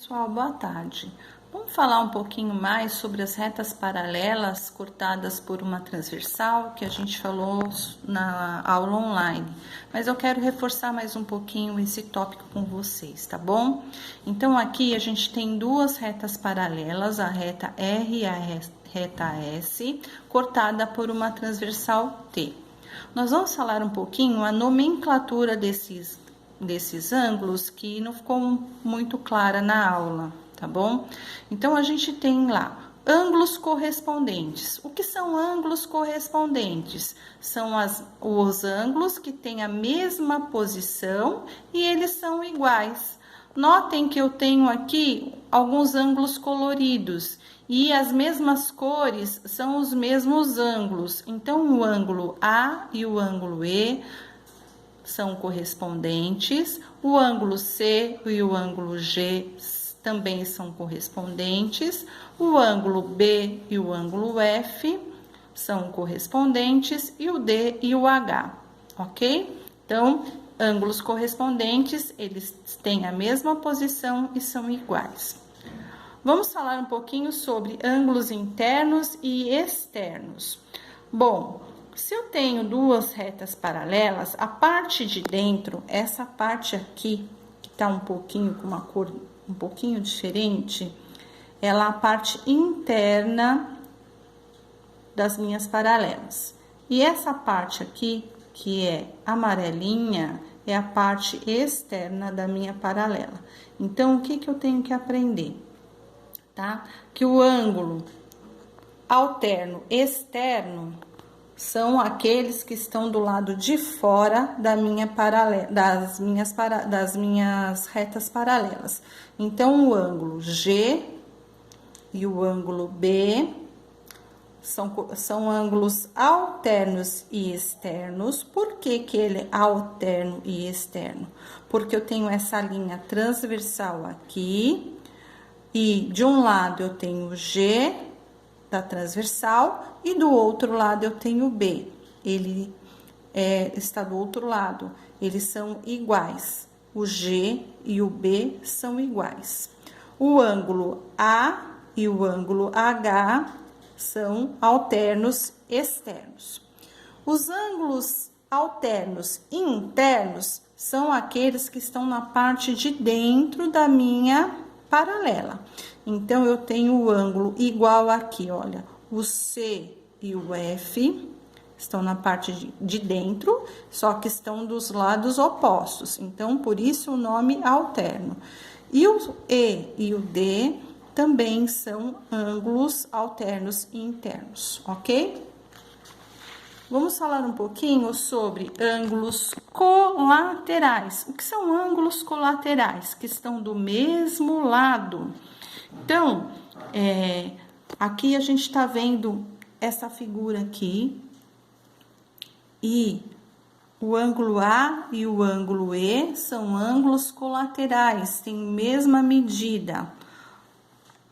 Pessoal, boa tarde. Vamos falar um pouquinho mais sobre as retas paralelas cortadas por uma transversal, que a gente falou na aula online. Mas eu quero reforçar mais um pouquinho esse tópico com vocês, tá bom? Então, aqui a gente tem duas retas paralelas, a reta R e a reta S, cortada por uma transversal T. Nós vamos falar um pouquinho a nomenclatura desses ângulos que não ficou muito clara na aula, tá bom? Então, a gente tem lá ângulos correspondentes. O que são ângulos correspondentes? São os ângulos que têm a mesma posição e eles são iguais. Notem que eu tenho aqui alguns ângulos coloridos e as mesmas cores são os mesmos ângulos. Então, o ângulo A e o ângulo E são correspondentes, o ângulo C e o ângulo G também são correspondentes, o ângulo B e o ângulo F são correspondentes e o D e o H, ok? Então, ângulos correspondentes, eles têm a mesma posição e são iguais. Vamos falar um pouquinho sobre ângulos internos e externos. Bom, se eu tenho duas retas paralelas, a parte de dentro, essa parte aqui, que tá um pouquinho com uma cor um pouquinho diferente, ela é a parte interna das minhas paralelas. E essa parte aqui, que é amarelinha, é a parte externa da minha paralela. Então, o que que eu tenho que aprender? Tá? Que o ângulo alterno externo são aqueles que estão do lado de fora da minha das minhas retas paralelas. Então, o ângulo G e o ângulo B são ângulos alternos e externos. Por que que ele é alterno e externo? Porque eu tenho essa linha transversal aqui e de um lado eu tenho G da transversal e do outro lado eu tenho B. Ele está do outro lado. Eles são iguais. O G e o B são iguais. O ângulo A e o ângulo H são alternos externos. Os ângulos alternos internos são aqueles que estão na parte de dentro da minha paralela. Então, eu tenho o ângulo igual aqui, olha, o C e o F estão na parte de dentro, só que estão dos lados opostos. Então, por isso o nome alterno. E o E e o D também são ângulos alternos e internos, ok? Vamos falar um pouquinho sobre ângulos colaterais. O que são ângulos colaterais? Que estão do mesmo lado. Então, aqui a gente está vendo essa figura aqui. E o ângulo A e o ângulo E são ângulos colaterais, têm mesma medida,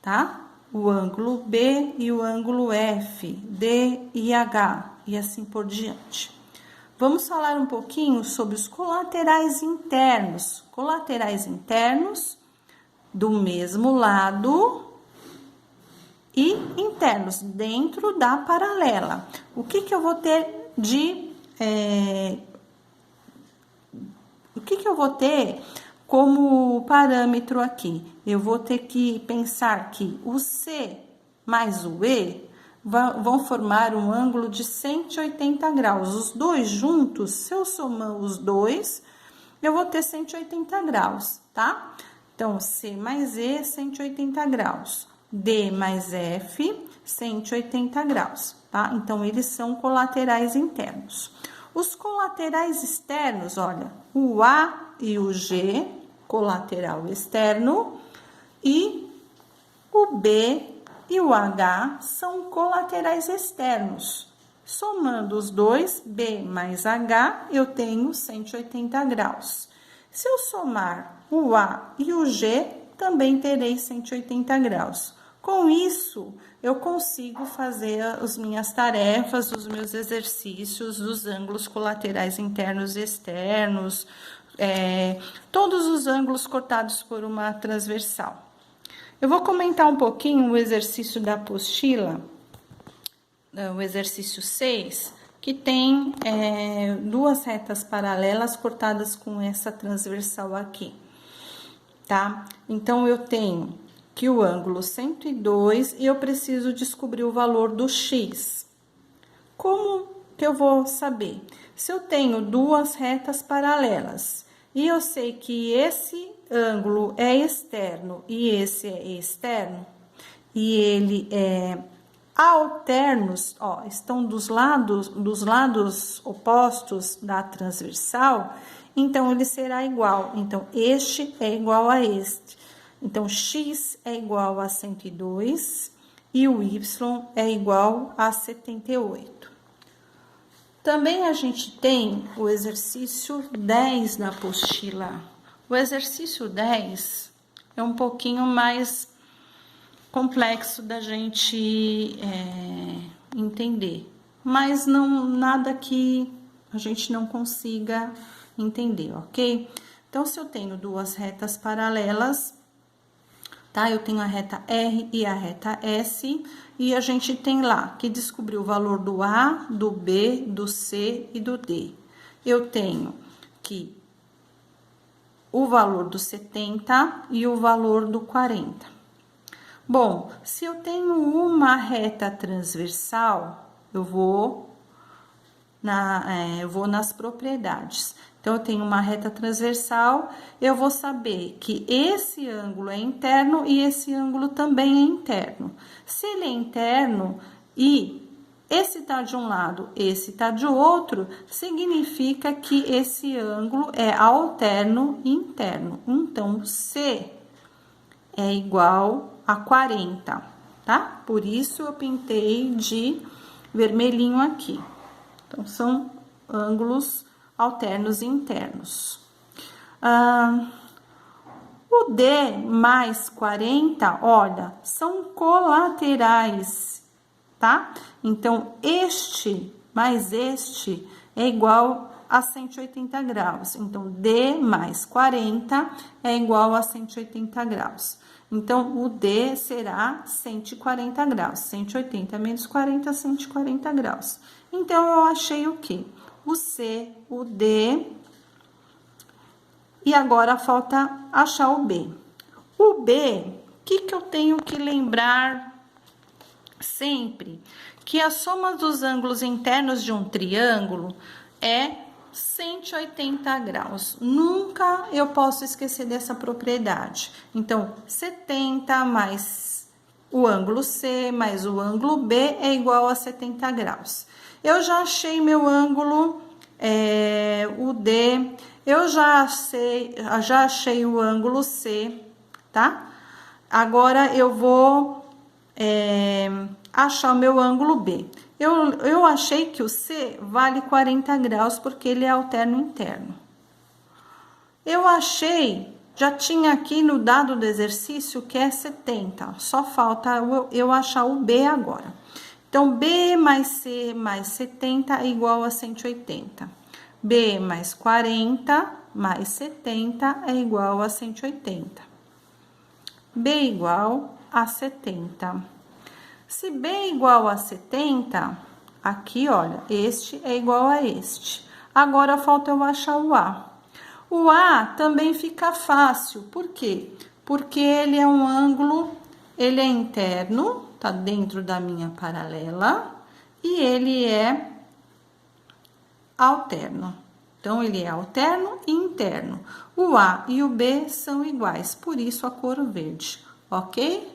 tá? O ângulo B e o ângulo F, D e H, e assim por diante. Vamos falar um pouquinho sobre os colaterais internos. Colaterais internos do mesmo lado e internos, dentro da paralela. O que que eu vou ter o que que eu vou ter como parâmetro aqui? Eu vou ter que pensar que o C mais o E vão formar um ângulo de 180 graus. Os dois juntos, se eu somar os dois, eu vou ter 180 graus, tá? Então, C mais E, 180 graus. D mais F, 180 graus, tá? Então, eles são colaterais internos. Os colaterais externos, olha, o A e o G, colateral externo, e o B e o H são colaterais externos. Somando os dois, B mais H, eu tenho 180 graus. Se eu somar o A e o G, também terei 180 graus. Com isso, eu consigo fazer as minhas tarefas, os meus exercícios dos ângulos colaterais internos e externos, todos os ângulos cortados por uma transversal. Eu vou comentar um pouquinho o exercício da apostila, o exercício 6, que tem duas retas paralelas cortadas com essa transversal aqui, tá? Então, eu tenho que o ângulo 102 e eu preciso descobrir o valor do x. Como que eu vou saber? Se eu tenho duas retas paralelas e eu sei que esse ângulo é externo e esse é externo, e ele é alternos, ó, estão dos lados opostos da transversal, então ele será igual. Então, este é igual a este. Então, x é igual a 102 e o y é igual a 78. Também a gente tem o exercício 10 da apostila. O exercício 10 é um pouquinho mais complexo da gente entender, mas não nada que a gente não consiga entender, ok? Então, se eu tenho duas retas paralelas, tá? Eu tenho a reta R e a reta S, e a gente tem lá que descobrir o valor do A, do B, do C e do D. Eu tenho que o valor do 70 e o valor do 40. Bom, se eu tenho uma reta transversal, eu vou nas propriedades. Então, eu tenho uma reta transversal, eu vou saber que esse ângulo é interno e esse ângulo também é interno. Se ele é interno e esse tá de um lado, esse tá de outro, significa que esse ângulo é alterno e interno. Então, C é igual a 40, tá? Por isso, eu pintei de vermelhinho aqui. Então, são ângulos alternos e internos. O D mais 40, olha, são colaterais, tá? Então, este mais este é igual a 180 graus. Então, D mais 40 é igual a 180 graus. Então, o D será 140 graus. 180 menos 40, 140 graus. Então, eu achei o quê? O C, o D, e agora falta achar o B. O B, o que eu tenho que lembrar sempre? Que a soma dos ângulos internos de um triângulo é 180 graus. Nunca eu posso esquecer dessa propriedade. Então, 70 mais o ângulo C mais o ângulo B é igual a 70 graus. Eu já achei meu ângulo, o D, eu já achei o ângulo C, tá? Agora, eu vou achar o meu ângulo B. Eu achei que o C vale 40 graus, porque ele é alterno interno. Eu achei, já tinha aqui no dado do exercício que é 70, só falta eu achar o B agora. Então, B mais C mais 70 é igual a 180. B mais 40 mais 70 é igual a 180. B igual a 70. Se B é igual a 70, aqui, olha, este é igual a este. Agora, falta eu achar o A. O A também fica fácil, por quê? Porque ele é um ângulo, ele é interno, tá dentro da minha paralela, e ele é alterno. Então, ele é alterno e interno. O A e o B são iguais, por isso a cor verde, ok?